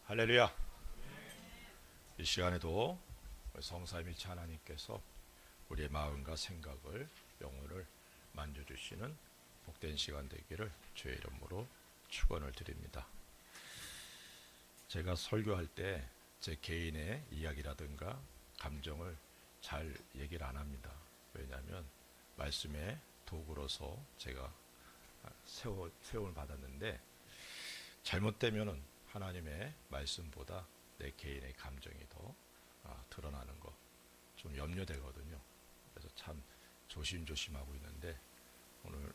할렐루야. 이 시간에도 성삼위일체 하나님께서 우리의 마음과 생각을, 영혼을 만져주시는 복된 시간 되기를 주의 이름으로 축원을 드립니다. 제가 설교할 때 제 개인의 이야기라든가 감정을 잘 얘기를 안 합니다. 왜냐하면 말씀의 도구로서 제가 세움을 받았는데 잘못되면은 하나님의 말씀보다 내 개인의 감정이 더 드러나는 거 좀 염려되거든요. 그래서 참 조심조심하고 있는데 오늘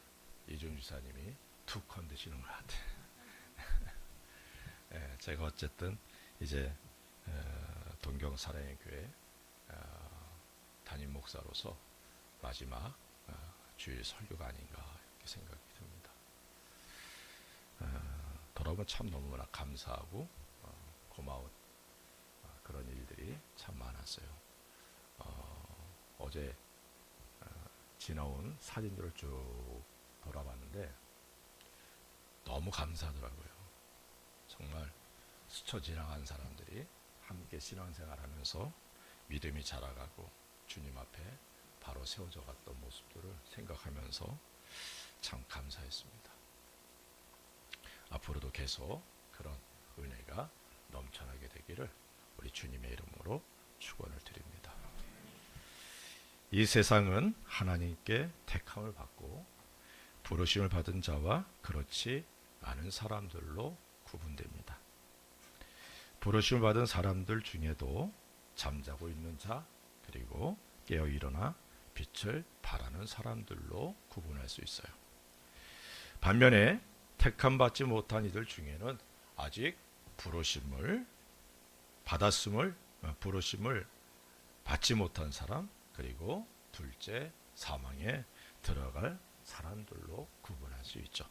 이준 주사님이 툭 건드시는 것 같아요. 네, 제가 어쨌든 이제 동경사랑의 교회 담임 목사로서 마지막 주일 설교가 아닌가 이렇게 생각이 듭니다. 돌아보면 참 너무나 감사하고 고마운 그런 일들이 참 많았어요. 어제 지나온 사진들을 쭉 돌아봤는데 너무 감사하더라고요. 정말 스쳐 지나간 사람들이 함께 신앙생활하면서 믿음이 자라가고 주님 앞에 바로 세워져 갔던 모습들을 생각하면서 참 감사했습니다. 앞으로도 계속 그런 은혜가 넘쳐나게 되기를 우리 주님의 이름으로 축원을 드립니다. 이 세상은 하나님께 택함을 받고 부르심을 받은 자와 그렇지 않은 사람들로 구분됩니다. 부르심을 받은 사람들 중에도 잠자고 있는 자 그리고 깨어 일어나 빛을 발하는 사람들로 구분할 수 있어요. 반면에 택함 받지 못한 이들 중에는 아직 부르심을 받지 못한 사람 그리고 둘째 사망에 들어갈 사람들로 구분할 수 있죠.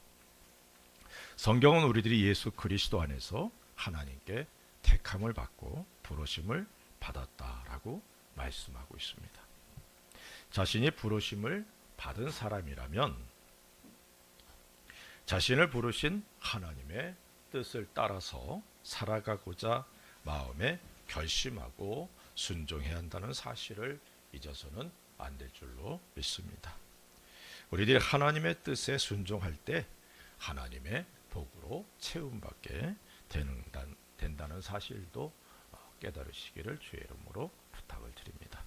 성경은 우리들이 예수 그리스도 안에서 하나님께 택함을 받고 부르심을 받았다라고 말씀하고 있습니다. 자신이 부르심을 받은 사람이라면 자신을 부르신 하나님의 뜻을 따라서 살아가고자 마음에 결심하고 순종해야 한다는 사실을 잊어서는 안 될 줄로 믿습니다. 우리들이 하나님의 뜻에 순종할 때 하나님의 복으로 채움받게 된다는 사실도 깨달으시기를 주의 이름으로 부탁을 드립니다.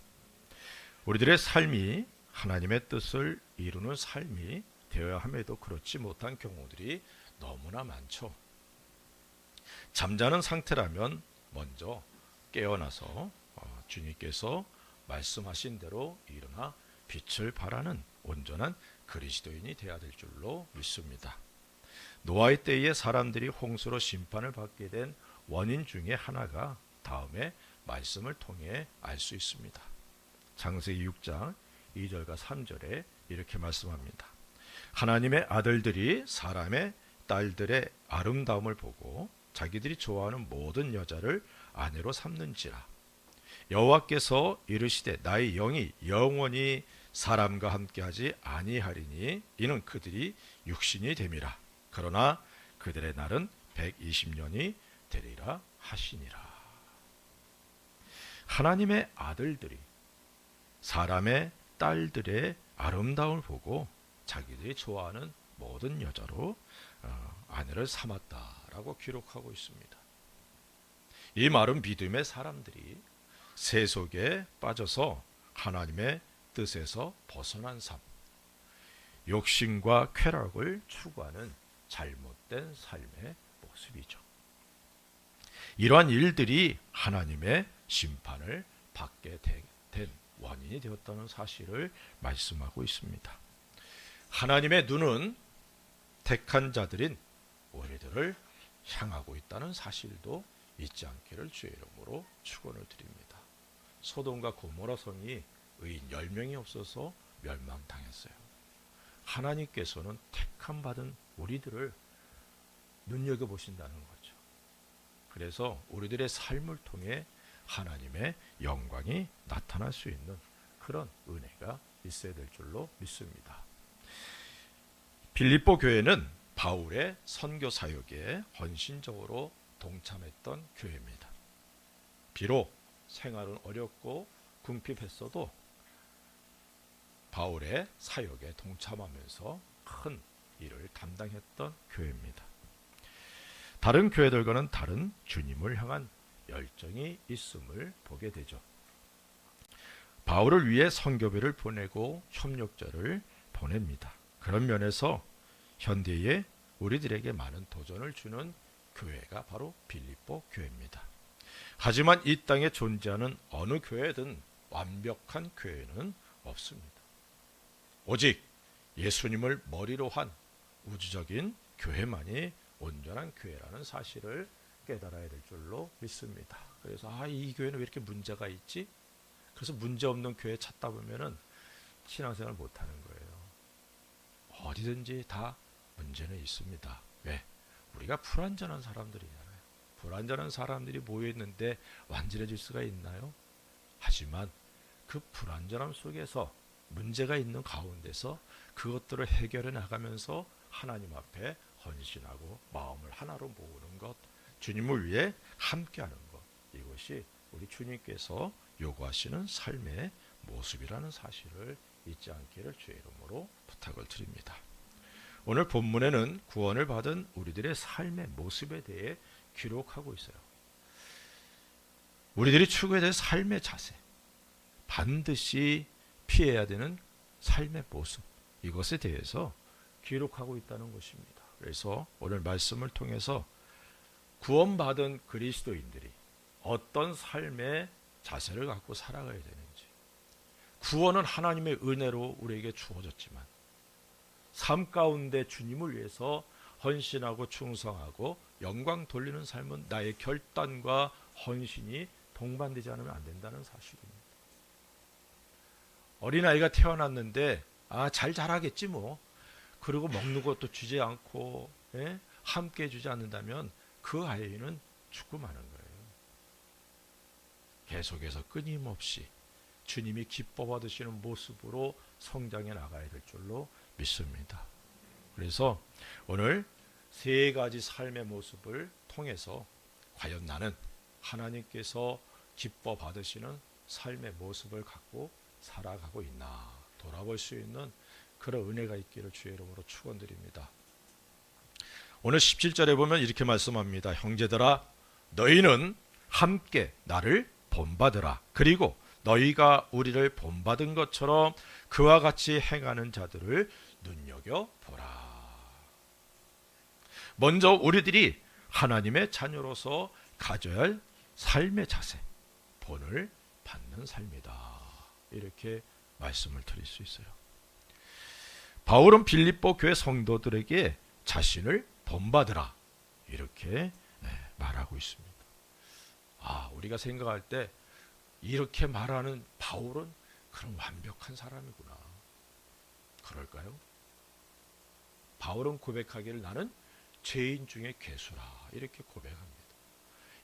우리들의 삶이 하나님의 뜻을 이루는 삶이 되어야 함에도 그렇지 못한 경우들이 너무나 많죠. 잠자는 상태라면 먼저 깨어나서 주님께서 말씀하신 대로 일어나 빛을 발하는 온전한 그리스도인이 되어야 될 줄로 믿습니다. 노아의 때에 사람들이 홍수로 심판을 받게 된 원인 중에 하나가 다음에 말씀을 통해 알 수 있습니다. 창세기 6장 2절과 3절에 이렇게 말씀합니다. 하나님의 아들들이 사람의 딸들의 아름다움을 보고 자기들이 좋아하는 모든 여자를 아내로 삼는지라. 여호와께서 이르시되 나의 영이 영원히 사람과 함께하지 아니하리니 이는 그들이 육신이 됨이라. 그러나 그들의 날은 120년이 되리라 하시니라. 하나님의 아들들이 사람의 딸들의 아름다움을 보고 자기들이 좋아하는 모든 여자로 아내를 삼았다라고 기록하고 있습니다. 이 말은 믿음의 사람들이 세속에 빠져서 하나님의 뜻에서 벗어난 삶, 욕심과 쾌락을 추구하는 잘못된 삶의 모습이죠. 이러한 일들이 하나님의 심판을 받게 된 원인이 되었다는 사실을 말씀하고 있습니다. 하나님의 눈은 택한 자들인 우리들을 향하고 있다는 사실도 잊지 않기를 주의 이름으로 축원을 드립니다. 소돔과 고모라 성이 의인 10명이 없어서 멸망당했어요. 하나님께서는 택함 받은 우리들을 눈여겨보신다는 거죠. 그래서 우리들의 삶을 통해 하나님의 영광이 나타날 수 있는 그런 은혜가 있어야 될 줄로 믿습니다. 빌립보 교회는 바울의 선교 사역에 헌신적으로 동참했던 교회입니다. 비록 생활은 어렵고 궁핍했어도 바울의 사역에 동참하면서 큰 일을 담당했던 교회입니다. 다른 교회들과는 다른 주님을 향한 열정이 있음을 보게 되죠. 바울을 위해 선교비를 보내고 협력자를 보냅니다. 그런 면에서 현대에 우리들에게 많은 도전을 주는 교회가 바로 빌립보 교회입니다. 하지만 이 땅에 존재하는 어느 교회든 완벽한 교회는 없습니다. 오직 예수님을 머리로 한 우주적인 교회만이 온전한 교회라는 사실을 깨달아야 될 줄로 믿습니다. 그래서 이 교회는 왜 이렇게 문제가 있지? 그래서 문제없는 교회 찾다 보면은 신앙생활 못하는 거예요. 어디든지 다 문제는 있습니다. 왜? 우리가 불완전한 사람들이잖아요. 불완전한 사람들이 모여있는데 완전해질 수가 있나요? 하지만 그 불완전함 속에서 문제가 있는 가운데서 그것들을 해결해 나가면서 하나님 앞에 헌신하고 마음을 하나로 모으는 것, 주님을 위해 함께하는 것, 이것이 우리 주님께서 요구하시는 삶의 모습이라는 사실을 잊지 않기를 주의 이름으로 부탁을 드립니다. 오늘 본문에는 구원을 받은 우리들의 삶의 모습에 대해 기록하고 있어요. 우리들이 추구해야 될 삶의 자세, 반드시 피해야 되는 삶의 모습, 이것에 대해서 기록하고 있다는 것입니다. 그래서 오늘 말씀을 통해서 구원받은 그리스도인들이 어떤 삶의 자세를 갖고 살아가야 되는지, 구원은 하나님의 은혜로 우리에게 주어졌지만 삶 가운데 주님을 위해서 헌신하고 충성하고 영광 돌리는 삶은 나의 결단과 헌신이 동반되지 않으면 안 된다는 사실입니다. 어린아이가 태어났는데 잘 자라겠지 뭐, 그리고 먹는 것도 주지 않고 함께 해주지 않는다면 그 아이는 죽고 마는 거예요. 계속해서 끊임없이 주님이 기뻐 받으시는 모습으로 성장해 나가야 될 줄로 믿습니다. 그래서 오늘 세 가지 삶의 모습을 통해서 과연 나는 하나님께서 기뻐 받으시는 삶의 모습을 갖고 살아가고 있나 돌아볼 수 있는 그런 은혜가 있기를 주의 이름으로 축원드립니다. 오늘 17절에 보면 이렇게 말씀합니다. 형제들아, 너희는 함께 나를 본받으라. 그리고 너희가 우리를 본받은 것처럼 그와 같이 행하는 자들을 눈여겨보라. 먼저 우리들이 하나님의 자녀로서 가져야 할 삶의 자세, 본을 받는 삶이다. 이렇게 말씀을 드릴 수 있어요. 바울은 빌립보 교회 성도들에게 자신을 본받으라 이렇게 말하고 있습니다. 우리가 생각할 때 이렇게 말하는 바울은 그런 완벽한 사람이구나. 그럴까요? 바울은 고백하기를 나는 죄인 중에 괴수라 이렇게 고백합니다.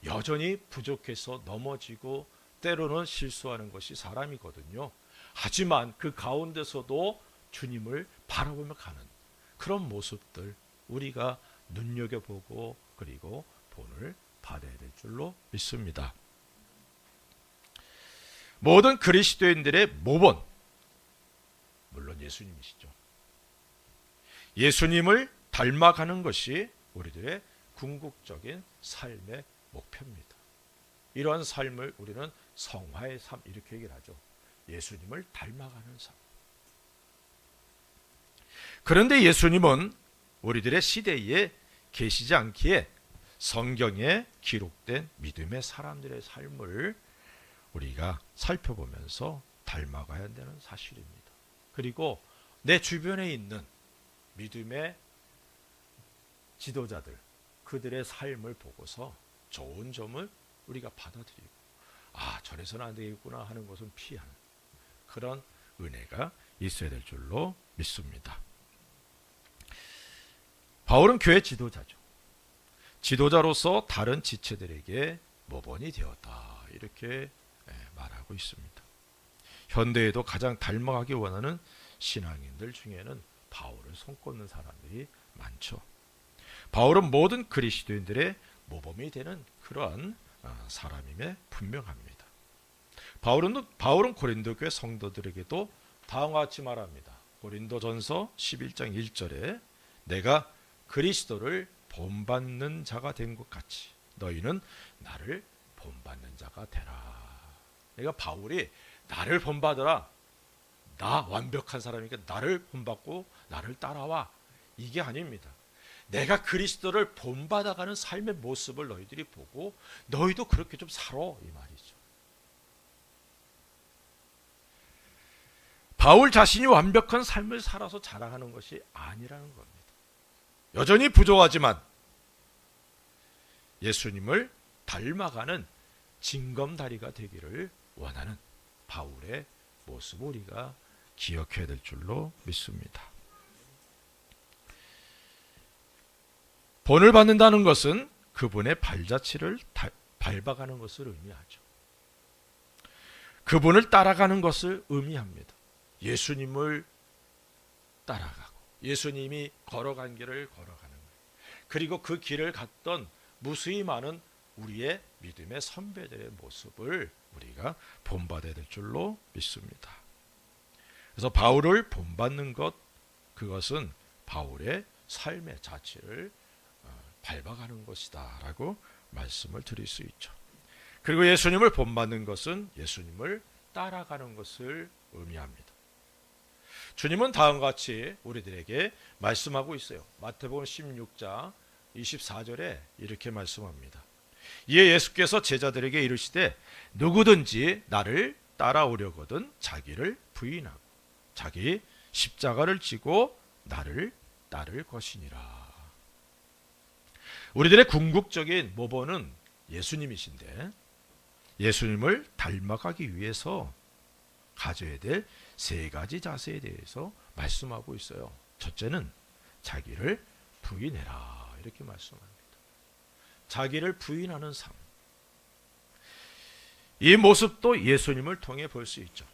여전히 부족해서 넘어지고 때로는 실수하는 것이 사람이거든요. 하지만 그 가운데서도 주님을 바라보며 가는 그런 모습들 우리가 눈여겨보고 그리고 본을 받아야 될 줄로 믿습니다. 모든 그리스도인들의 모본, 물론 예수님이시죠. 예수님을 닮아가는 것이 우리들의 궁극적인 삶의 목표입니다. 이러한 삶을 우리는 성화의 삶 이렇게 얘기를 하죠. 예수님을 닮아가는 삶. 그런데 예수님은 우리들의 시대에 계시지 않기에 성경에 기록된 믿음의 사람들의 삶을 우리가 살펴보면서 닮아가야 한다는 사실입니다. 그리고 내 주변에 있는 믿음의 지도자들, 그들의 삶을 보고서 좋은 점을 우리가 받아들이고 저래서는 안 되겠구나 하는 것은 피하는 그런 은혜가 있어야 될 줄로 믿습니다. 바울은 교회 지도자죠. 지도자로서 다른 지체들에게 모본이 되었다 이렇게 말하고 있습니다. 현대에도 가장 닮아가기 원하는 신앙인들 중에는 바울을 손꼽는 사람들이 많죠. 바울은 모든 그리스도인들의 모범이 되는 그러한 사람임에 분명합니다. 바울은 고린도 교회 성도들에게도 다음과 같이 말합니다. 고린도전서 11장 1절에 내가 그리스도를 본받는 자가 된 것 같이 너희는 나를 본받는 자가 되라. 그러니까 바울이 나를 본받으라. 나 완벽한 사람이니까 나를 본받고 나를 따라와. 이게 아닙니다. 내가 그리스도를 본받아가는 삶의 모습을 너희들이 보고 너희도 그렇게 좀 살아 이 말이죠. 바울 자신이 완벽한 삶을 살아서 자랑하는 것이 아니라는 겁니다. 여전히 부족하지만 예수님을 닮아가는 징검다리가 되기를 원하는 바울의 모습을 우리가 기억해야 될 줄로 믿습니다. 본을 받는다는 것은 그분의 발자취를 밟아가는 것을 의미하죠. 그분을 따라가는 것을 의미합니다. 예수님을 따라가고 예수님이 걸어간 길을 걸어가는 거예요. 그리고 그 길을 갔던 무수히 많은 우리의 믿음의 선배들의 모습을 우리가 본받아야 될 줄로 믿습니다. 그래서 바울을 본받는 것, 그것은 바울의 삶의 자취를 밟아가는 것이다 라고 말씀을 드릴 수 있죠. 그리고 예수님을 본받는 것은 예수님을 따라가는 것을 의미합니다. 주님은 다음과 같이 우리들에게 말씀하고 있어요. 마태복음 16장 24절에 이렇게 말씀합니다. 이에 예수께서 제자들에게 이르시되 누구든지 나를 따라오려거든 자기를 부인하고 자기 십자가를 지고 나를 따를 것이니라. 우리들의 궁극적인 모범은 예수님이신데 예수님을 닮아가기 위해서 가져야 될 세 가지 자세에 대해서 말씀하고 있어요. 첫째는 자기를 부인해라 이렇게 말씀합니다. 자기를 부인하는 삶. 이 모습도 예수님을 통해 볼 수 있죠.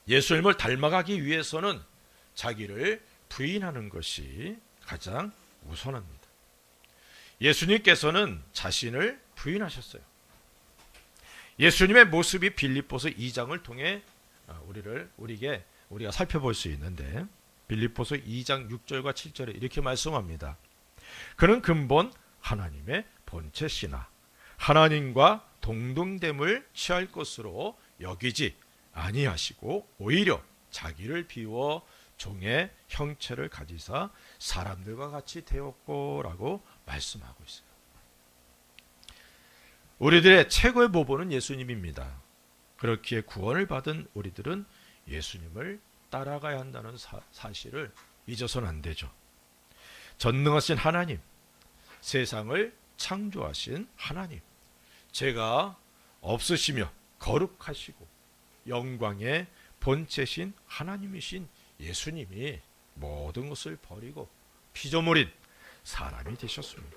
예수님을 닮아가기 위해서는 자기를 부인하는 것이 가장 우선합니다. 예수님께서는 자신을 부인하셨어요. 예수님의 모습이 빌립보서 2장을 통해 우리가 살펴볼 수 있는데 빌립보서 2장 6절과 7절에 이렇게 말씀합니다. 그는 근본 하나님의 본체시나 하나님과 동등됨을 취할 것으로 여기지 아니하시고 오히려 자기를 비워 종의 형체를 가지사 사람들과 같이 되었고라고 말씀하고 있어요. 우리들의 최고의 모범은 예수님입니다. 그렇기에 구원을 받은 우리들은 예수님을 따라가야 한다는 사실을 잊어서는 안 되죠. 전능하신 하나님, 세상을 창조하신 하나님, 죄가 없으시며 거룩하시고 영광의 본체신 하나님이신 예수님이 모든 것을 버리고 피조물인 사람이 되셨습니다.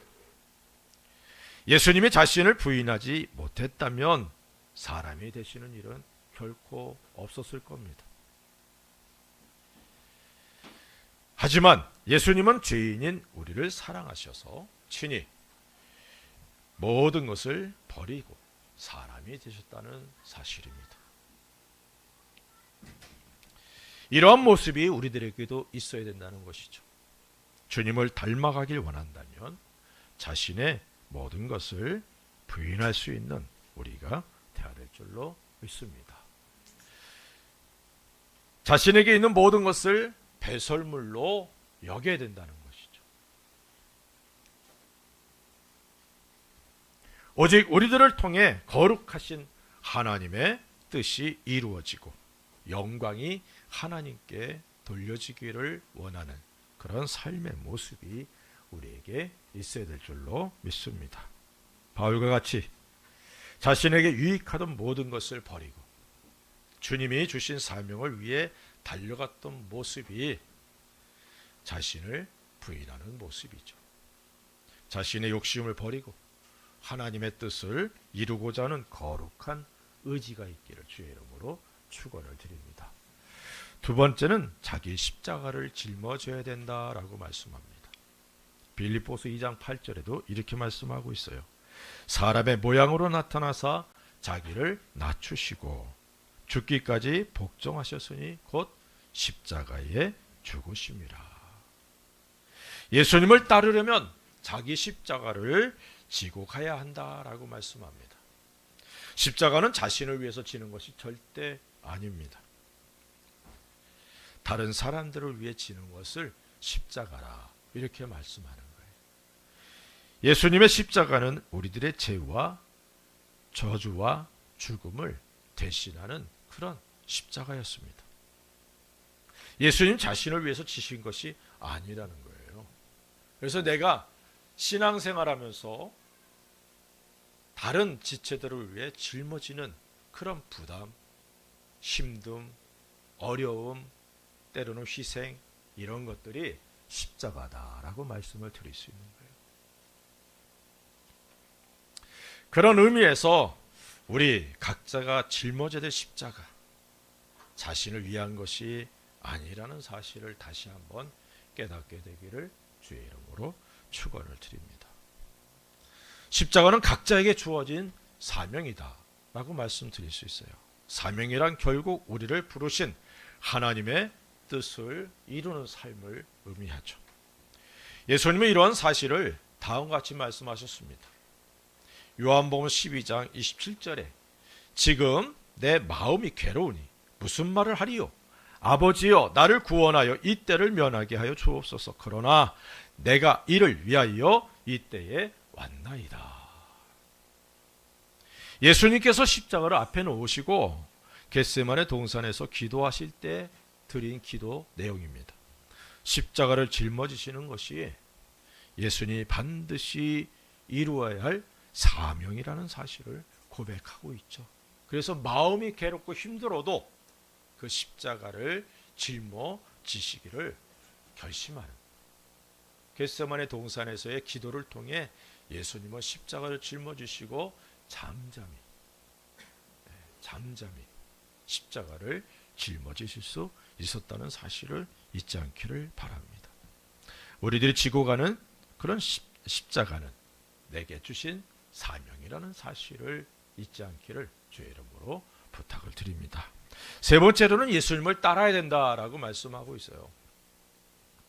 예수님이 자신을 부인하지 못했다면 사람이 되시는 일은 결코 없었을 겁니다. 하지만 예수님은 죄인인 우리를 사랑하셔서 친히 모든 것을 버리고 사람이 되셨다는 사실입니다. 이러한 모습이 우리들에게도 있어야 된다는 것이죠. 주님을 닮아가길 원한다면 자신의 모든 것을 부인할 수 있는 우리가 되어야 될 줄로 믿습니다. 자신에게 있는 모든 것을 배설물로 여겨야 된다는 것이죠. 오직 우리들을 통해 거룩하신 하나님의 뜻이 이루어지고 영광이 하나님께 돌려지기를 원하는 그런 삶의 모습이 우리에게 있어야 될 줄로 믿습니다. 바울과 같이 자신에게 유익하던 모든 것을 버리고 주님이 주신 사명을 위해 달려갔던 모습이 자신을 부인하는 모습이죠. 자신의 욕심을 버리고 하나님의 뜻을 이루고자 하는 거룩한 의지가 있기를 주의 이름으로 축원을 드립니다. 두 번째는 자기 십자가를 짊어져야 된다라고 말씀합니다. 빌립보서 2장 8절에도 이렇게 말씀하고 있어요. 사람의 모양으로 나타나사 자기를 낮추시고 죽기까지 복종하셨으니 곧 십자가에 죽으심이라. 예수님을 따르려면 자기 십자가를 지고 가야 한다라고 말씀합니다. 십자가는 자신을 위해서 지는 것이 절대 아닙니다. 다른 사람들을 위해 지는 것을 십자가라 이렇게 말씀하는 거예요. 예수님의 십자가는 우리들의 죄와 저주와 죽음을 대신하는 그런 십자가였습니다. 예수님 자신을 위해서 지신 것이 아니라는 거예요. 그래서 내가 신앙생활하면서 다른 지체들을 위해 짊어지는 그런 부담, 힘듦, 어려움, 때로는 희생, 이런 것들이 십자가다라고 말씀을 드릴 수 있는 거예요. 그런 의미에서 우리 각자가 짊어져야 될 십자가, 자신을 위한 것이 아니라는 사실을 다시 한번 깨닫게 되기를 주의 이름으로 축원을 드립니다. 십자가는 각자에게 주어진 사명이다 라고 말씀드릴 수 있어요. 사명이란 결국 우리를 부르신 하나님의 뜻을 이루는 삶을 의미하죠. 예수님은 이러한 사실을 다음과 같이 말씀하셨습니다. 요한복음 12장 27절에 지금 내 마음이 괴로우니 무슨 말을 하리요? 아버지여 나를 구원하여 이 때를 면하게 하여 주옵소서. 그러나 내가 이를 위하여 이 때에 왔나이다. 예수님께서 십자가를 앞에 놓으시고 겟세마네 동산에서 기도하실 때 드린 기도 내용입니다. 십자가를 짊어지시는 것이 예수님이 반드시 이루어야 할 사명이라는 사실을 고백하고 있죠. 그래서 마음이 괴롭고 힘들어도 그 십자가를 짊어지시기를 결심하는, 겟세마네 동산에서의 기도를 통해 예수님은 십자가를 짊어지시고 잠잠히 십자가를 짊어지실 수 있었다는 사실을 잊지 않기를 바랍니다. 우리들이 지고 가는 그런 십자가는 내게 주신 사명이라는 사실을 잊지 않기를 주의 이름으로 부탁을 드립니다. 세 번째로는 예수님을 따라야 된다라고 말씀하고 있어요.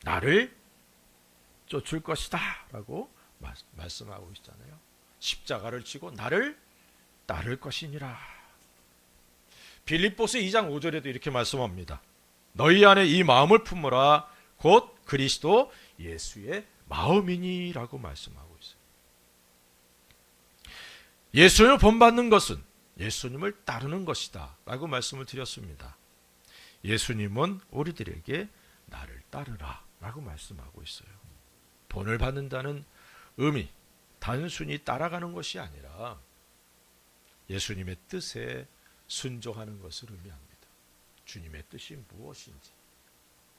나를 쫓을 것이다 라고 말씀하고 있잖아요. 십자가를 지고 나를 따를 것이니라. 빌립보서 2장 5절에도 이렇게 말씀합니다. 너희 안에 이 마음을 품으라 곧 그리스도 예수의 마음이니 라고 말씀하고 있어요. 예수님을 본받는 것은 예수님을 따르는 것이다 라고 말씀을 드렸습니다. 예수님은 우리들에게 나를 따르라 라고 말씀하고 있어요. 본을 받는다는 의미, 단순히 따라가는 것이 아니라 예수님의 뜻에 순종하는 것을 의미합니다. 주님의 뜻이 무엇인지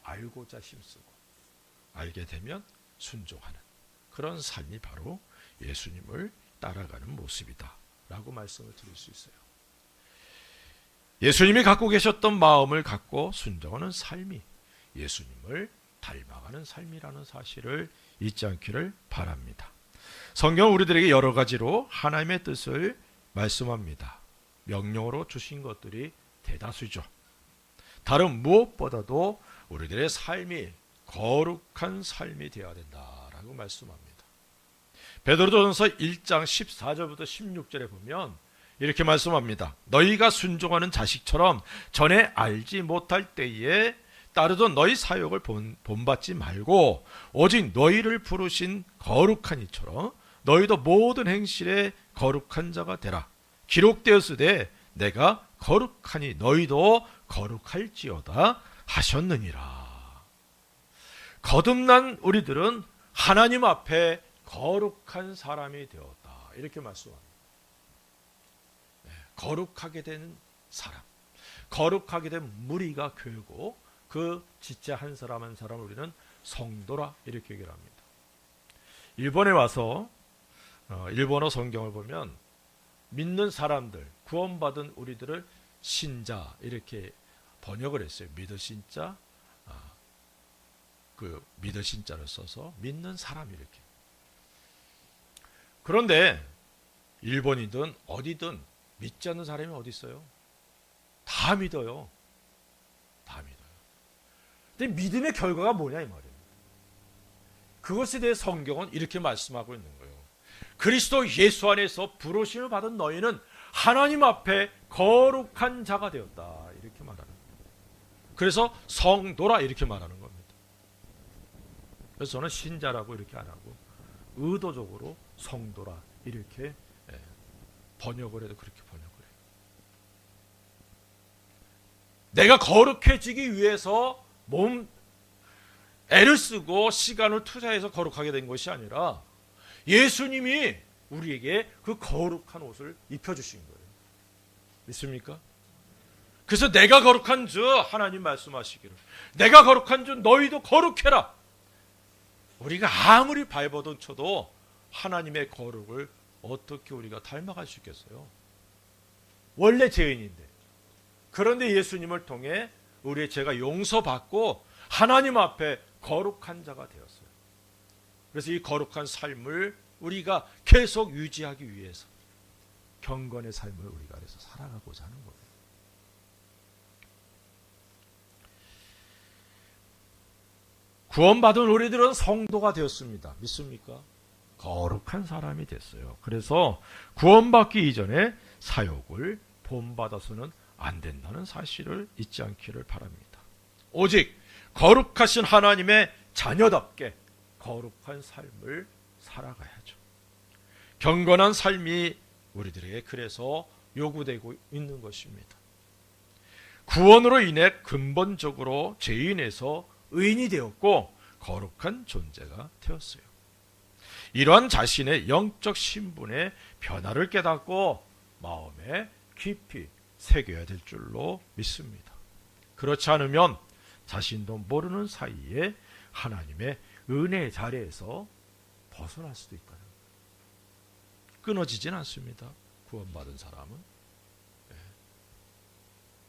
알고자 힘쓰고 알게 되면 순종하는 그런 삶이 바로 예수님을 따라가는 모습이다 라고 말씀을 드릴 수 있어요. 예수님이 갖고 계셨던 마음을 갖고 순종하는 삶이 예수님을 닮아가는 삶이라는 사실을 잊지 않기를 바랍니다. 성경은 우리들에게 여러 가지로 하나님의 뜻을 말씀합니다. 명령으로 주신 것들이 대다수죠. 다른 무엇보다도 우리들의 삶이 거룩한 삶이 되어야 된다라고 말씀합니다. 베드로전서 1장 14절부터 16절에 보면 이렇게 말씀합니다. 너희가 순종하는 자식처럼 전에 알지 못할 때에 따르던 너희 사역을 본받지 말고 오직 너희를 부르신 거룩한 이처럼 너희도 모든 행실에 거룩한 자가 되라. 기록되었으되 내가 거룩하니 너희도 거룩할지어다 하셨느니라. 거듭난 우리들은 하나님 앞에 거룩한 사람이 되었다. 이렇게 말씀합니다. 거룩하게 된 사람, 거룩하게 된 무리가 교회고 그 지체 한 사람 한 사람 우리는 성도라 이렇게 얘기를 합니다. 일본에 와서 일본어 성경을 보면 믿는 사람들, 구원받은 우리들을 신자 이렇게 번역을 했어요. 믿으신 자, 그 믿으신 자를 써서 믿는 사람 이렇게. 그런데 일본이든 어디든 믿지 않는 사람이 어디 있어요? 다 믿어요. 다 믿어요. 근데 믿음의 결과가 뭐냐 이 말이에요. 그것에 대해 성경은 이렇게 말씀하고 있는 거예요. 그리스도 예수 안에서 부르심을 받은 너희는 하나님 앞에 거룩한 자가 되었다. 이렇게 말하는 거예요. 그래서 성도라 이렇게 말하는 겁니다. 그래서 저는 신자라고 이렇게 안 하고 의도적으로 성도라 이렇게 번역을 해도 그렇게 번역을 해요. 내가 거룩해지기 위해서 애를 쓰고 시간을 투자해서 거룩하게 된 것이 아니라 예수님이 우리에게 그 거룩한 옷을 입혀주신 거예요. 믿습니까? 그래서 내가 거룩한 줄 하나님 말씀하시기를 내가 거룩한 줄 너희도 거룩해라. 우리가 아무리 발버둥 쳐도 하나님의 거룩을 어떻게 우리가 닮아갈 수 있겠어요? 원래 죄인인데. 그런데 예수님을 통해 우리의 죄가 용서받고 하나님 앞에 거룩한 자가 되었어요. 그래서 이 거룩한 삶을 우리가 계속 유지하기 위해서 경건의 삶을 우리가 그래서 살아가고자 하는 거예요. 구원받은 우리들은 성도가 되었습니다. 믿습니까? 거룩한 사람이 됐어요. 그래서 구원받기 이전에 사욕을 본받아서는 안 된다는 사실을 잊지 않기를 바랍니다. 오직 거룩하신 하나님의 자녀답게 거룩한 삶을 살아가야죠. 경건한 삶이 우리들에게 그래서 요구되고 있는 것입니다. 구원으로 인해 근본적으로 죄인에서 의인이 되었고 거룩한 존재가 되었어요. 이러한 자신의 영적 신분의 변화를 깨닫고 마음에 깊이 새겨야 될 줄로 믿습니다. 그렇지 않으면 자신도 모르는 사이에 하나님의 은혜의 자리에서 벗어날 수도 있다는 거예요. 끊어지진 않습니다. 구원받은 사람은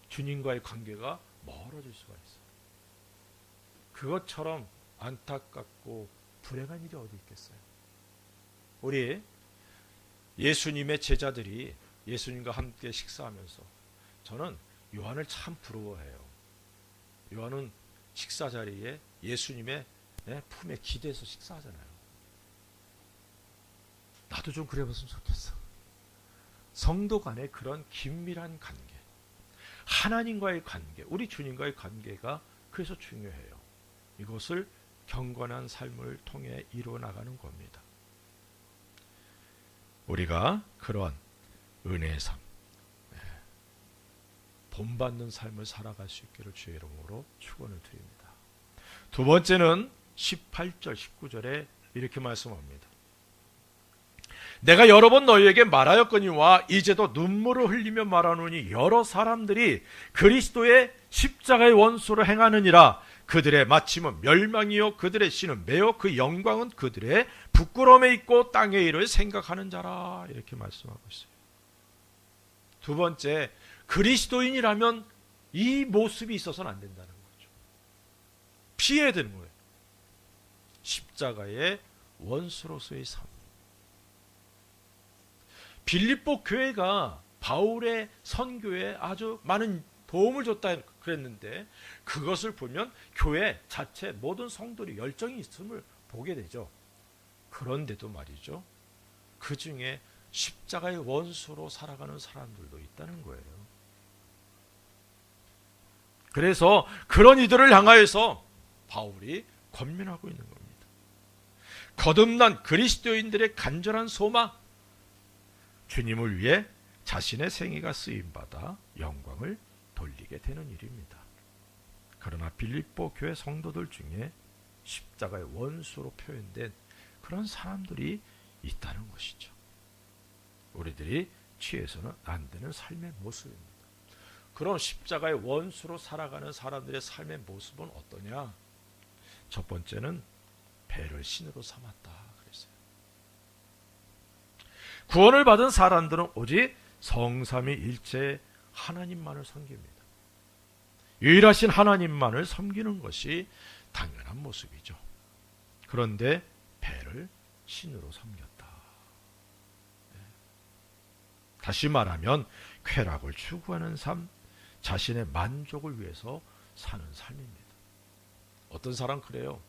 주님과의 관계가 멀어질 수가 있어요. 그것처럼 안타깝고 불행한 일이 어디 있겠어요? 우리 예수님의 제자들이 예수님과 함께 식사하면서 저는 요한을 참 부러워해요. 요한은 식사 자리에 예수님의 품에 기대서 식사하잖아요. 나도 좀 그래봤으면 좋겠어. 성도 간의 그런 긴밀한 관계, 하나님과의 관계, 우리 주님과의 관계가 그래서 중요해요. 이것을 경건한 삶을 통해 이루어나가는 겁니다. 우리가 그런 은혜의 삶, 본받는 삶을 살아갈 수 있기를 주의 이름으로 축원을 드립니다. 두 번째는 18절, 19절에 이렇게 말씀합니다. 내가 여러 번 너희에게 말하였거니와 이제도 눈물을 흘리며 말하노니 여러 사람들이 그리스도의 십자가의 원수로 행하느니라. 그들의 마침은 멸망이요 그들의 씨는 매어 그 영광은 그들의 부끄러움에 있고 땅의 일을 생각하는 자라. 이렇게 말씀하고 있어요. 두 번째, 그리스도인이라면 이 모습이 있어서는 안 된다는 거죠. 피해야 되는 거예요. 십자가의 원수로서의 삶. 빌립보 교회가 바울의 선교에 아주 많은 도움을 줬다 그랬는데 그것을 보면 교회 자체 모든 성도들이 열정이 있음을 보게 되죠. 그런데도 말이죠. 그 중에 십자가의 원수로 살아가는 사람들도 있다는 거예요. 그래서 그런 이들을 향하여서 바울이 권면하고 있는 겁니다. 거듭난 그리스도인들의 간절한 소망, 주님을 위해 자신의 생애가 쓰임받아 영광을 돌리게 되는 일입니다. 그러나 빌립보 교회 성도들 중에 십자가의 원수로 표현된 그런 사람들이 있다는 것이죠. 우리들이 취해서는 안 되는 삶의 모습입니다. 그런 십자가의 원수로 살아가는 사람들의 삶의 모습은 어떠냐? 첫 번째는 배를 신으로 삼았다 그랬어요. 구원을 받은 사람들은 오직 성삼위일체 하나님만을 섬깁니다. 유일하신 하나님만을 섬기는 것이 당연한 모습이죠. 그런데 배를 신으로 섬겼다. 다시 말하면 쾌락을 추구하는 삶, 자신의 만족을 위해서 사는 삶입니다. 어떤 사람 그래요.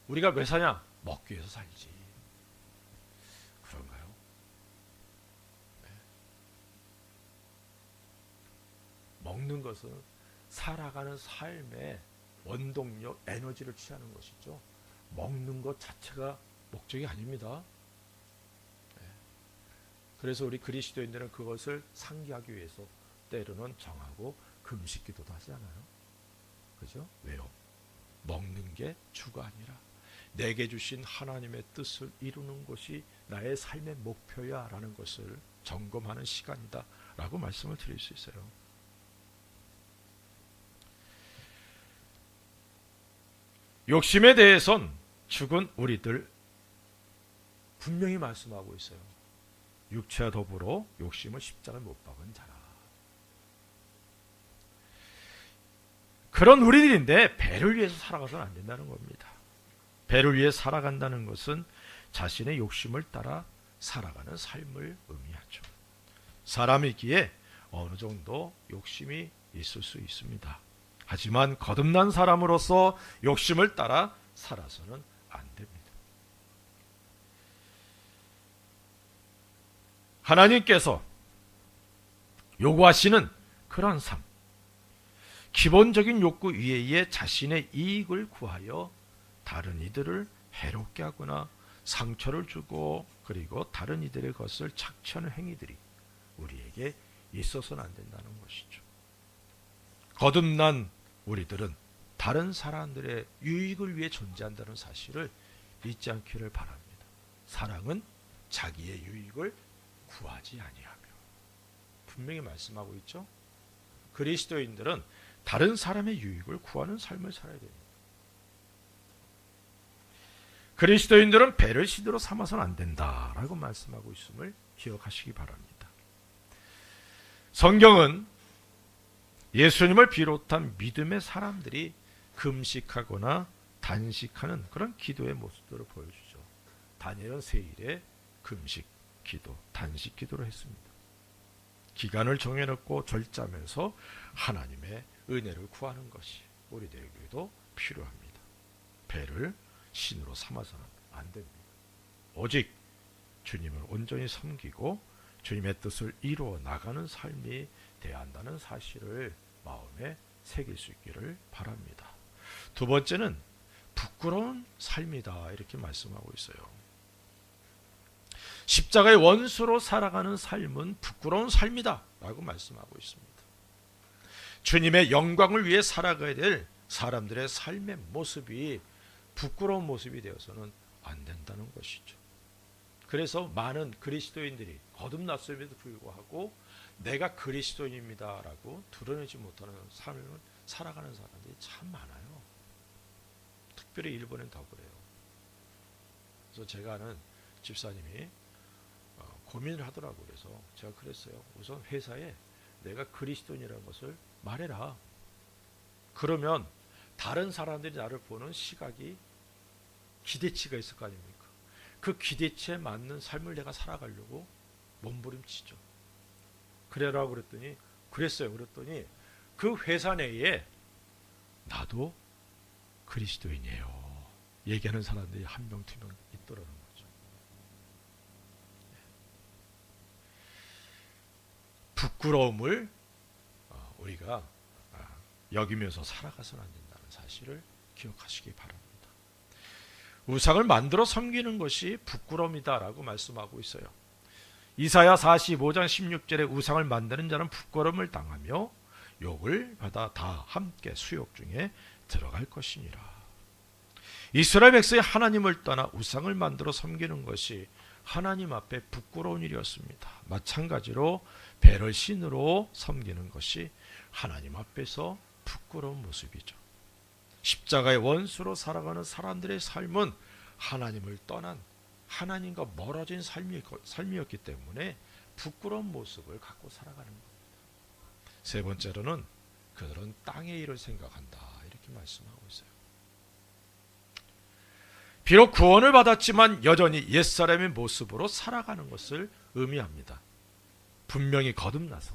우리가 왜 사냐? 먹기 위해서 살지. 그런가요? 네. 먹는 것은 살아가는 삶의 원동력, 에너지를 취하는 것이죠. 먹는 것 자체가 목적이 아닙니다. 네. 그래서 우리 그리스도인들은 그것을 상기하기 위해서 때로는 정하고 금식 기도도 하지 않아요? 그죠? 왜요? 먹는 게 주가 아니라 내게 주신 하나님의 뜻을 이루는 것이 나의 삶의 목표야 라는 것을 점검하는 시간이다 라고 말씀을 드릴 수 있어요. 욕심에 대해선 죽은 우리들 분명히 말씀하고 있어요. 육체와 더불어 욕심을 십자가에 못 박은 자라. 그런 우리들인데 배를 위해서 살아가서는 안 된다는 겁니다. 배를 위해 살아간다는 것은 자신의 욕심을 따라 살아가는 삶을 의미하죠. 사람이기에 어느 정도 욕심이 있을 수 있습니다. 하지만 거듭난 사람으로서 욕심을 따라 살아서는 안 됩니다. 하나님께서 요구하시는 그런 삶, 기본적인 욕구 이외에 자신의 이익을 구하여 다른 이들을 해롭게 하거나 상처를 주고 그리고 다른 이들의 것을 착취하는 행위들이 우리에게 있어서는 안 된다는 것이죠. 거듭난 우리들은 다른 사람들의 유익을 위해 존재한다는 사실을 잊지 않기를 바랍니다. 사랑은 자기의 유익을 구하지 아니하며. 분명히 말씀하고 있죠. 그리스도인들은 다른 사람의 유익을 구하는 삶을 살아야 됩니다. 그리스도인들은 배를 시대로 삼아서는 안 된다라고 말씀하고 있음을 기억하시기 바랍니다. 성경은 예수님을 비롯한 믿음의 사람들이 금식하거나 단식하는 그런 기도의 모습들을 보여주죠. 다니엘은 세일에 금식 기도, 단식 기도를 했습니다. 기간을 정해놓고 절제하면서 하나님의 은혜를 구하는 것이 우리들에게도 필요합니다. 배를 신으로 삼아서는 안 됩니다. 오직 주님을 온전히 섬기고 주님의 뜻을 이루어 나가는 삶이 돼야 한다는 사실을 마음에 새길 수 있기를 바랍니다. 두 번째는 부끄러운 삶이다 이렇게 말씀하고 있어요. 십자가의 원수로 살아가는 삶은 부끄러운 삶이다 라고 말씀하고 있습니다. 주님의 영광을 위해 살아가야 될 사람들의 삶의 모습이 부끄러운 모습이 되어서는 안 된다는 것이죠. 그래서 많은 그리스도인들이 거듭났음에도 불구하고 내가 그리스도인입니다 라고 드러내지 못하는 삶을 살아가는 사람들이 참 많아요. 특별히 일본엔 더 그래요. 그래서 제가 아는 집사님이 고민을 하더라고요. 그래서 제가 그랬어요. 우선 회사에 내가 그리스도인이라는 것을 말해라. 그러면 다른 사람들이 나를 보는 시각이 기대치가 있을 거 아닙니까? 그 기대치에 맞는 삶을 내가 살아가려고 몸부림치죠. 그래라고 그랬더니 그랬어요. 그랬더니 그 회사 내에 나도 그리스도인이에요 얘기하는 사람들이 한 명, 두 명 있더라는 거죠. 부끄러움을 우리가 여기면서 살아가서는 안 된다는 사실을 기억하시기 바랍니다. 우상을 만들어 섬기는 것이 부끄러움이다라고 말씀하고 있어요. 이사야 45장 16절에 우상을 만드는 자는 부끄러움을 당하며 욕을 받아 다 함께 수욕 중에 들어갈 것이니라. 이스라엘 백성이 하나님을 떠나 우상을 만들어 섬기는 것이 하나님 앞에 부끄러운 일이었습니다. 마찬가지로 배를 신으로 섬기는 것이 하나님 앞에서 부끄러운 모습이죠. 십자가의 원수로 살아가는 사람들의 삶은 하나님을 떠난 하나님과 멀어진 삶이었기 때문에 부끄러운 모습을 갖고 살아가는 겁니다. 세 번째로는 그들은 땅의 일을 생각한다 이렇게 말씀하고 있어요. 비록 구원을 받았지만 여전히 옛사람의 모습으로 살아가는 것을 의미합니다. 분명히 거듭나서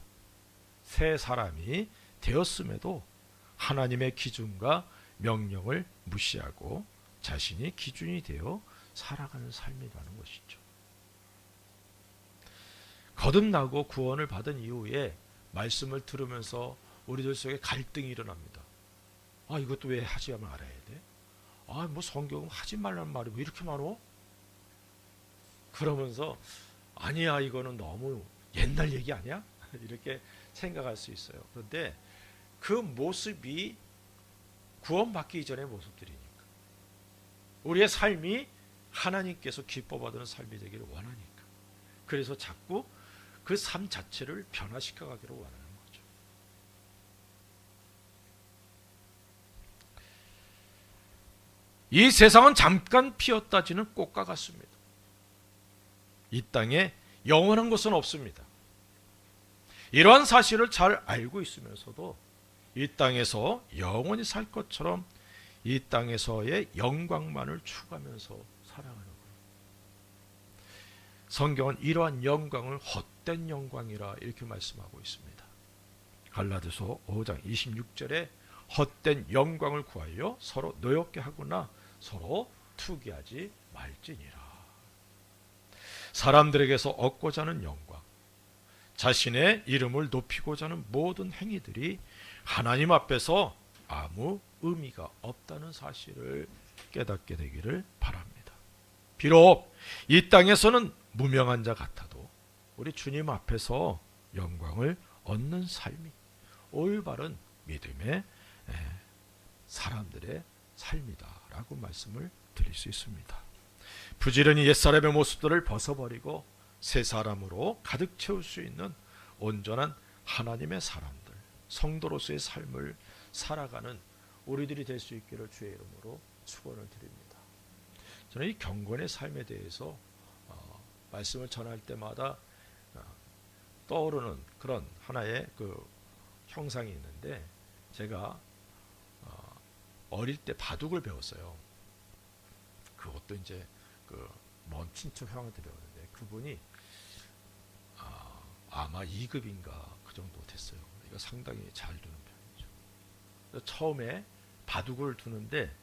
새 사람이 되었음에도 하나님의 기준과 명령을 무시하고 자신이 기준이 되어 살아가는 삶이라는 것이죠. 거듭나고 구원을 받은 이후에 말씀을 들으면서 우리들 속에 갈등이 일어납니다. 이것도 왜 하지 말아야 돼? 뭐 성경은 하지 말라는 말이 왜 이렇게 많어? 그러면서 아니야, 이거는 너무 옛날 얘기 아니야? 이렇게 생각할 수 있어요. 그런데 그 모습이 구원받기 이전의 모습들이니까, 우리의 삶이 하나님께서 기뻐받는 삶이 되기를 원하니까, 그래서 자꾸 그 삶 자체를 변화시켜 가기를 원하는 거죠. 이 세상은 잠깐 피었다 지는 꽃과 같습니다. 이 땅에 영원한 것은 없습니다. 이러한 사실을 잘 알고 있으면서도 이 땅에서 영원히 살 것처럼 이 땅에서의 영광만을 추구하면서 살아가는 거예요. 성경은 이러한 영광을 헛된 영광이라 이렇게 말씀하고 있습니다. 갈라디아서 5장 26절에 헛된 영광을 구하여 서로 노엽게 하거나 서로 투기하지 말지니라. 사람들에게서 얻고자 하는 영광, 자신의 이름을 높이고자 하는 모든 행위들이 하나님 앞에서 아무 의미가 없다는 사실을 깨닫게 되기를 바랍니다. 비록 이 땅에서는 무명한 자 같아도 우리 주님 앞에서 영광을 얻는 삶이 올바른 믿음의 사람들의 삶이다라고 말씀을 드릴 수 있습니다. 부지런히 옛사람의 모습들을 벗어버리고 새 사람으로 가득 채울 수 있는 온전한 하나님의 사람들, 성도로서의 삶을 살아가는 우리들이 될 수 있기를 주의 이름으로 축원을 드립니다. 저는 이 경건의 삶에 대해서 말씀을 전할 때마다 떠오르는 그런 하나의 그 형상이 있는데, 제가 어릴 때 바둑을 배웠어요. 그것도 이제 그 먼 친척 형한테 배웠는데, 그분이 아마 2급인가 그 정도 됐어요. 이거 상당히 잘 두는 편이죠. 처음에 바둑을 두는데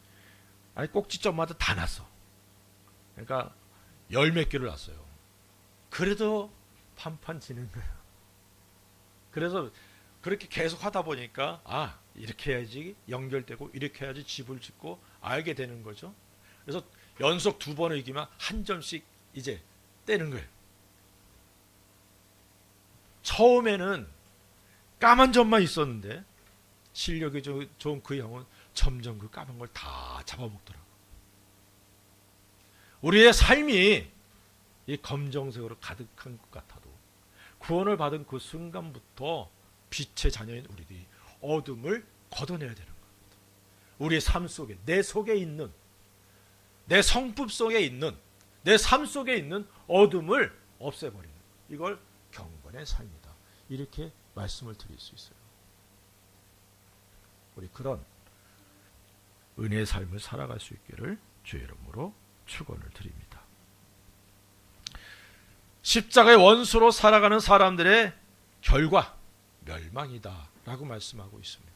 꼭지점마다 다 났어. 그러니까 열 몇 개를 났어요. 그래도 판판 지는 거예요. 그래서 그렇게 계속 하다 보니까 이렇게 해야지 연결되고 이렇게 해야지 집을 짓고 알게 되는 거죠. 그래서 연속 2번을 이기면 한 점씩 이제 떼는 거예요. 처음에는 까만 점만 있었는데 실력이 좋은 그 형은 점점 그 까만 걸 다 잡아먹더라고요. 우리의 삶이 이 검정색으로 가득한 것 같아도 구원을 받은 그 순간부터 빛의 자녀인 우리들이 어둠을 걷어내야 되는 겁니다. 우리의 삶 속에, 내 속에 있는, 내 성품 속에 있는, 내 삶 속에 있는 어둠을 없애버리는, 이걸 경건의 삶이다, 이렇게 말씀을 드릴 수 있어요. 우리 그런 은혜의 삶을 살아갈 수 있기를 주의 이름으로 축원을 드립니다. 십자가의 원수로 살아가는 사람들의 결과 멸망이다 라고 말씀하고 있습니다.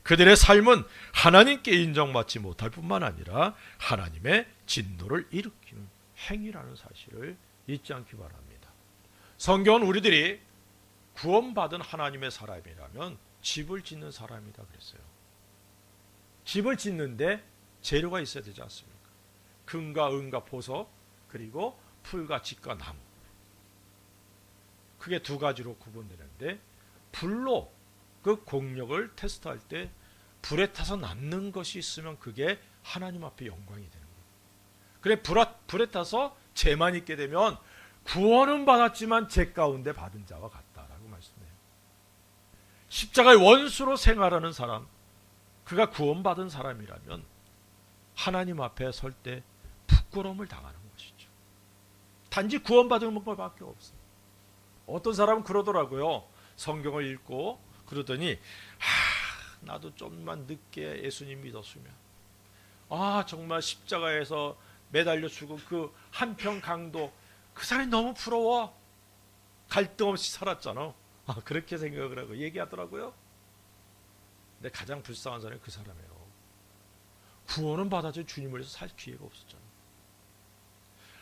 그들의 삶은 하나님께 인정받지 못할 뿐만 아니라 하나님의 진노를 일으키는 행위라는 사실을 잊지 않기 바랍니다. 성경은 우리들이 구원받은 하나님의 사람이라면 집을 짓는 사람이다 그랬어요. 집을 짓는데 재료가 있어야 되지 않습니까? 금과 은과 보석, 그리고 풀과 짚과 나무. 크게 2가지로 구분되는데, 불로 그 공력을 테스트할 때 불에 타서 남는 것이 있으면 그게 하나님 앞에 영광이 되는 거예요. 그래, 불에 타서 죄만 있게 되면 구원은 받았지만 죄 가운데 받은 자와 같다라고 말씀해요. 십자가의 원수로 생활하는 사람, 그가 구원받은 사람이라면 하나님 앞에 설 때 부끄러움을 당하는 것이죠. 단지 구원받은 것밖에 없어요. 어떤 사람은 그러더라고요. 성경을 읽고 그러더니 나도 좀만 늦게 예수님 믿었으면, 정말 십자가에서 매달려 죽은 그 한평 강도, 그 사람이 너무 부러워. 갈등 없이 살았잖아. 그렇게 생각을 하고 얘기하더라고요. 근데 가장 불쌍한 사람이 그 사람이에요. 구원은 받아서 주님을 위해서 살 기회가 없었잖아.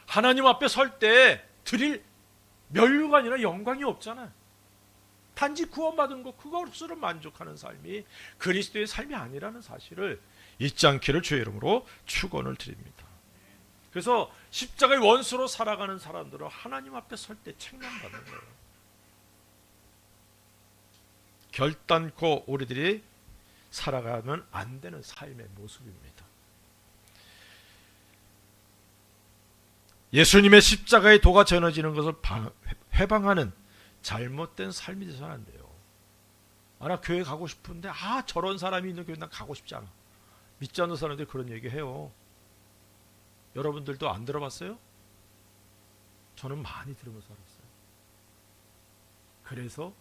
하나님 앞에 설 때 드릴 면류가 아니라 영광이 없잖아요. 단지 구원받은 것 그것으로 만족하는 삶이 그리스도의 삶이 아니라는 사실을 잊지 않기를 주의 이름으로 축원을 드립니다. 그래서 십자가의 원수로 살아가는 사람들은 하나님 앞에 설 때 책망받는 거예요. 결단코 우리들이 살아가면 안 되는 삶의 모습입니다. 예수님의 십자가의 도가 전해지는 것을 회방하는 잘못된 삶이 되서는 안 돼요. 나 교회 가고 싶은데 저런 사람이 있는 교회 난 가고 싶지 않아. 믿지 않는 사람들이 그런 얘기해요. 여러분들도 안 들어봤어요? 저는 많이 들으면서 살았어요. 그래서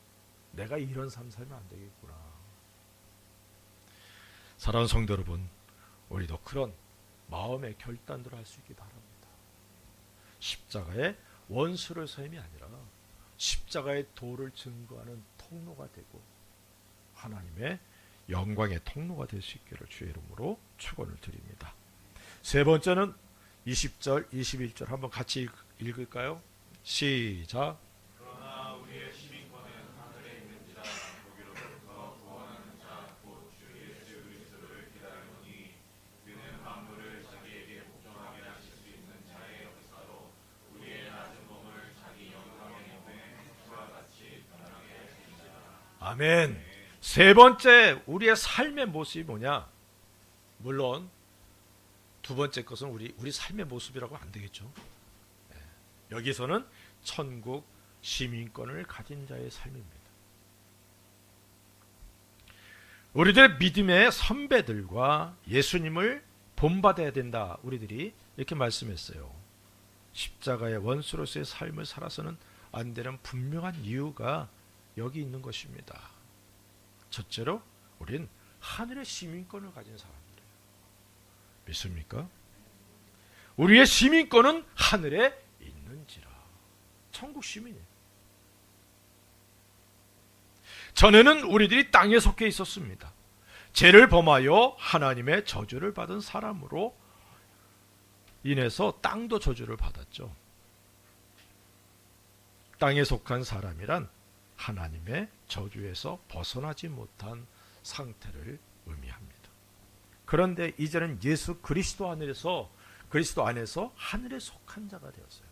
내가 이런 삶 살면 안 되겠구나. 사랑하는 성도 여러분, 우리도 그런 마음의 결단들을 할 수 있기 바랍니다. 십자가의 원수를 섬이 아니라 십자가의 도를 증거하는 통로가 되고 하나님의 영광의 통로가 될 수 있기를 주의 이름으로 축원을 드립니다. 세 번째는 20절, 21절 한번 같이 읽을까요? 시작. 그러나 우리의 시민권은 하늘에 있는지라 거기로부터 구원하는 자 곧 주 예수 그리스도를 기다리노니 그는 만물을 자기에게 복종하게 하실 수 있는 자의 역사로 우리의 낮은 몸을 자기 영광의 몸에 그와 같이 변하게 하시리라. 아멘. 세 번째 우리의 삶의 모습이 뭐냐? 물론 두 번째 것은 우리 삶의 모습이라고 하면 안 되겠죠. 여기서는 천국 시민권을 가진 자의 삶입니다. 우리들 믿음의 선배들과 예수님을 본받아야 된다. 우리들이 이렇게 말씀했어요. 십자가의 원수로서의 삶을 살아서는 안 되는 분명한 이유가 여기 있는 것입니다. 첫째로 우린 하늘의 시민권을 가진 사람들이에요. 믿습니까? 우리의 시민권은 하늘에 있는지라. 천국 시민이에요. 전에는 우리들이 땅에 속해 있었습니다. 죄를 범하여 하나님의 저주를 받은 사람으로 인해서 땅도 저주를 받았죠. 땅에 속한 사람이란 하나님의 저주에서 벗어나지 못한 상태를 의미합니다. 그런데 이제는 예수 그리스도 안에서 하늘에 속한 자가 되었어요.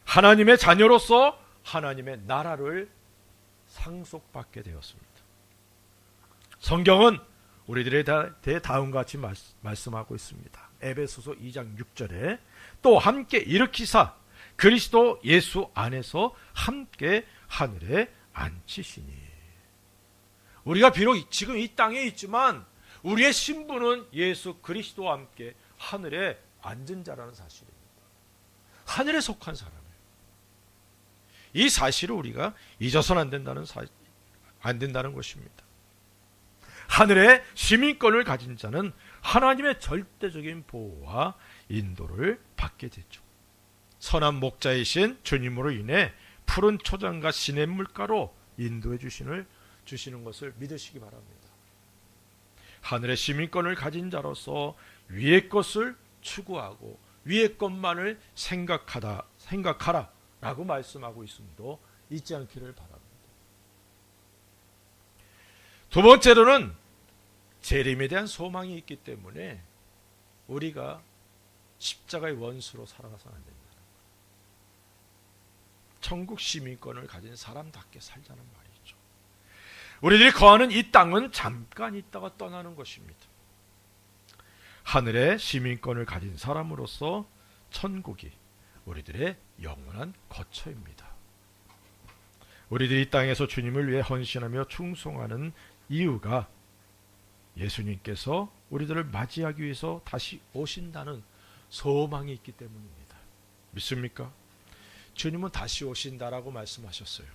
하나님의 자녀로서 하나님의 나라를 상속받게 되었습니다. 성경은 우리들에 대해 다음과 같이 말씀하고 있습니다. 에베소서 2장 6절에 또 함께 일으키사 그리스도 예수 안에서 함께 하늘에 앉히시니. 우리가 비록 지금 이 땅에 있지만 우리의 신분은 예수 그리스도와 함께 하늘에 앉은 자라는 사실입니다. 하늘에 속한 사람이에요. 이 사실을 우리가 잊어서는 안 된다는 것입니다. 하늘의 시민권을 가진 자는 하나님의 절대적인 보호와 인도를 받게 되죠. 선한 목자이신 주님으로 인해 푸른 초장과 시냇물가로 인도해 주시는 것을 믿으시기 바랍니다. 하늘의 시민권을 가진 자로서 위의 것을 추구하고 위의 것만을 생각하라 라고 말씀하고 있음도 잊지 않기를 바랍니다. 두 번째로는 재림에 대한 소망이 있기 때문에 우리가 십자가의 원수로 살아가서는 안 된다는 거예요. 천국 시민권을 가진 사람답게 살자는 말이죠. 우리들이 거하는 이 땅은 잠깐 있다가 떠나는 것입니다. 하늘의 시민권을 가진 사람으로서 천국이 우리들의 영원한 거처입니다. 우리들이 이 땅에서 주님을 위해 헌신하며 충성하는 이유가 예수님께서 우리들을 맞이하기 위해서 다시 오신다는 소망이 있기 때문입니다. 믿습니까? 주님은 다시 오신다라고 말씀하셨어요.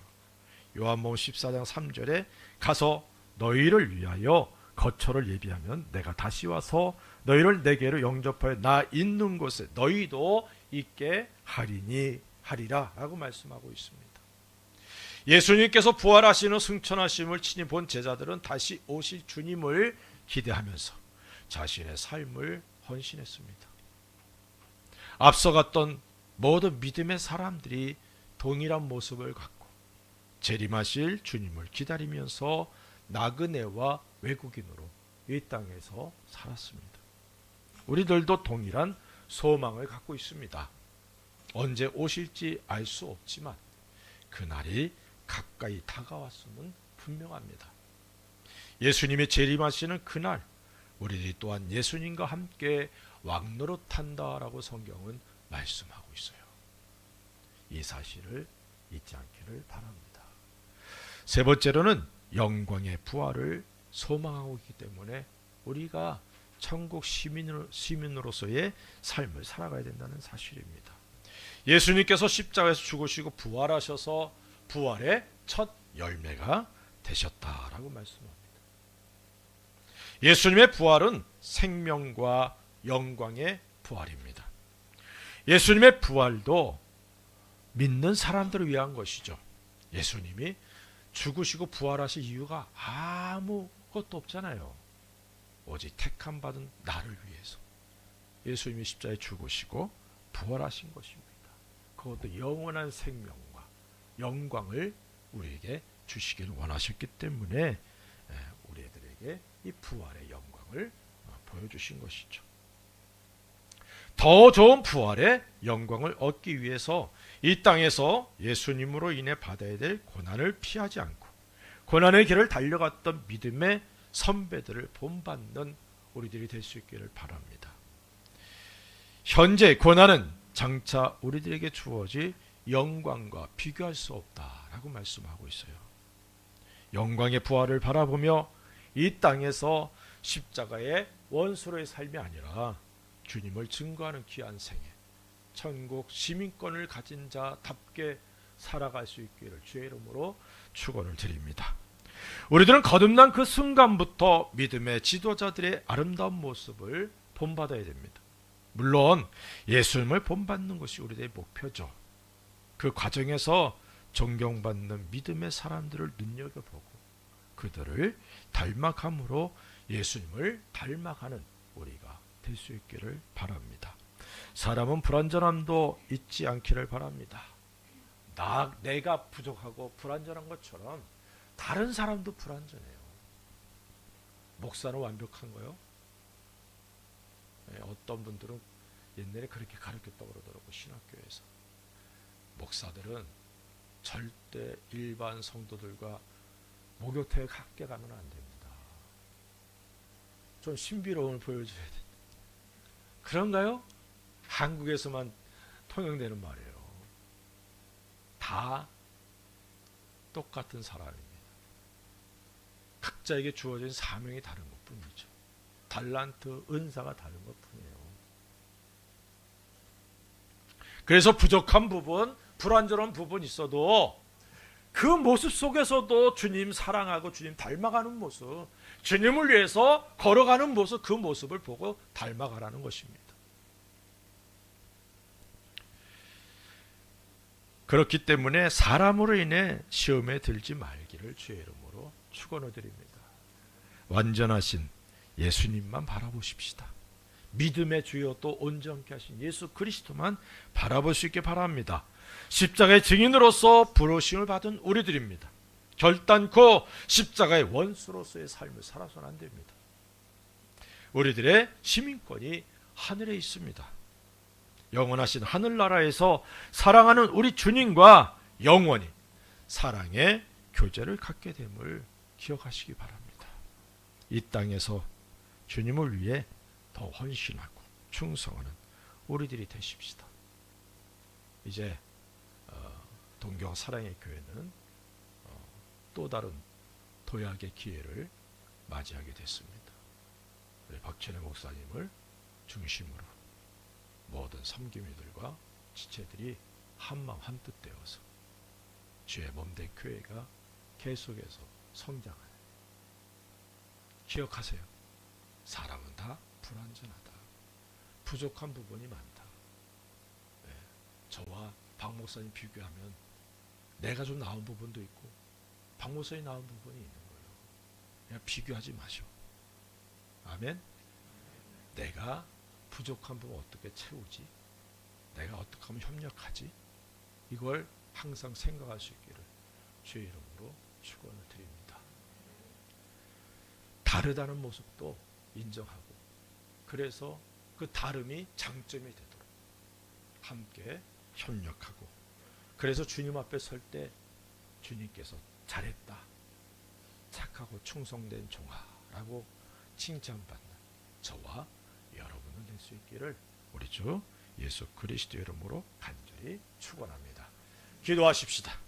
요한복음 14장 3절에 가서 너희를 위하여 거처를 예비하면 내가 다시 와서 너희를 내게로 영접하여 나 있는 곳에 너희도 있게 하리니 하리라 라고 말씀하고 있습니다. 예수님께서 부활하시는 승천하심을 친히 본 제자들은 다시 오실 주님을 기대하면서 자신의 삶을 헌신했습니다. 앞서 갔던 모든 믿음의 사람들이 동일한 모습을 갖고 재림하실 주님을 기다리면서 나그네와 외국인으로 이 땅에서 살았습니다. 우리들도 동일한 소망을 갖고 있습니다. 언제 오실지 알 수 없지만 그날이 가까이 다가왔음은 분명합니다. 예수님이 재림하시는 그날 우리들이 또한 예수님과 함께 왕노릇한다라고 성경은 말씀하고 있어요. 이 사실을 잊지 않기를 바랍니다. 세 번째로는 영광의 부활을 소망하고 있기 때문에 우리가 천국 시민으로서의 삶을 살아가야 된다는 사실입니다. 예수님께서 십자가에서 죽으시고 부활하셔서 부활의 첫 열매가 되셨다라고 말씀합니다. 예수님의 부활은 생명과 영광의 부활입니다. 예수님의 부활도 믿는 사람들을 위한 것이죠. 예수님이 죽으시고 부활하실 이유가 아무것도 없잖아요. 오직 택함 받은 나를 위해서 예수님이 십자가에 죽으시고 부활하신 것입니다. 그것도 영원한 생명과 영광을 우리에게 주시기를 원하셨기 때문에 우리들에게 이 부활의 영광을 보여주신 것이죠. 더 좋은 부활의 영광을 얻기 위해서 이 땅에서 예수님으로 인해 받아야 될 고난을 피하지 않고 고난의 길을 달려갔던 믿음의 선배들을 본받는 우리들이 될 수 있기를 바랍니다. 현재 고난은 장차 우리들에게 주어질 영광과 비교할 수 없다라고 말씀하고 있어요. 영광의 부활을 바라보며 이 땅에서 십자가의 원수로의 삶이 아니라 주님을 증거하는 귀한 생애, 천국 시민권을 가진 자답게 살아갈 수 있기를 주의 이름으로 축원을 드립니다. 우리들은 거듭난 그 순간부터 믿음의 지도자들의 아름다운 모습을 본받아야 됩니다. 물론 예수님을 본받는 것이 우리들의 목표죠. 그 과정에서 존경받는 믿음의 사람들을 눈여겨보고 그들을 닮아감으로 예수님을 닮아가는 우리가 될 수 있기를 바랍니다. 사람은 불완전함도 잊지 않기를 바랍니다. 내가 부족하고 불완전한 것처럼 다른 사람도 불완전해요. 목사는 완벽한 거요? 어떤 분들은 옛날에 그렇게 가르쳤다고 그러더라고. 신학교에서 목사들은 절대 일반 성도들과 목욕탕에 함께 가면 안 됩니다. 좀 신비로움을 보여줘야 돼. 그런가요? 한국에서만 통용되는 말이에요. 다 똑같은 사람입니다. 각자에게 주어진 사명이 다른 것뿐이죠. 달란트, 은사가 다른 것뿐이에요. 그래서 부족한 부분, 불완전한 부분이 있어도 그 모습 속에서도 주님 사랑하고 주님 닮아가는 모습, 주님을 위해서 걸어가는 모습, 그 모습을 보고 닮아가라는 것입니다. 그렇기 때문에 사람으로 인해 시험에 들지 말기를 주의 이름으로 축원을 드립니다. 완전하신 예수님만 바라보십시다. 믿음의 주요 또 온전케 하신 예수 그리스도만 바라볼 수 있게 바랍니다. 십자가의 증인으로서 부르심을 받은 우리들입니다. 결단코 십자가의 원수로서의 삶을 살아서는 안 됩니다. 우리들의 시민권이 하늘에 있습니다. 영원하신 하늘나라에서 사랑하는 우리 주님과 영원히 사랑의 교제를 갖게 됨을 기억하시기 바랍니다. 이 땅에서 주님을 위해 더 헌신하고 충성하는 우리들이 되십시다. 이제 동경 사랑의 교회는 또 다른 도약의 기회를 맞이하게 됐습니다. 우리 박찬혜 목사님을 중심으로 모든 섬김이들과 지체들이 한마음 한뜻 되어서 주의 몸된 교회가 계속해서 성장하는. 기억하세요. 사람은 다 불완전하다. 부족한 부분이 많다. 저와 박 목사님 비교하면 내가 좀 나은 부분도 있고 박 목사님 나은 부분이 있는 거예요. 그냥 비교하지 마시오. 아멘. 내가 부족한 부분 어떻게 채우지? 내가 어떻게 하면 협력하지? 이걸 항상 생각할 수 있기를 주의 이름으로 축원을 드립니다. 다르다는 모습도 인정하고 그래서 그 다름이 장점이 되도록 함께 협력하고 그래서 주님 앞에 설 때 주님께서 잘했다, 착하고 충성된 종아라고 칭찬받는 저와 여러분을 될 수 있기를 우리 주 예수 그리스도 이름으로 간절히 축원합니다. 기도하십시다.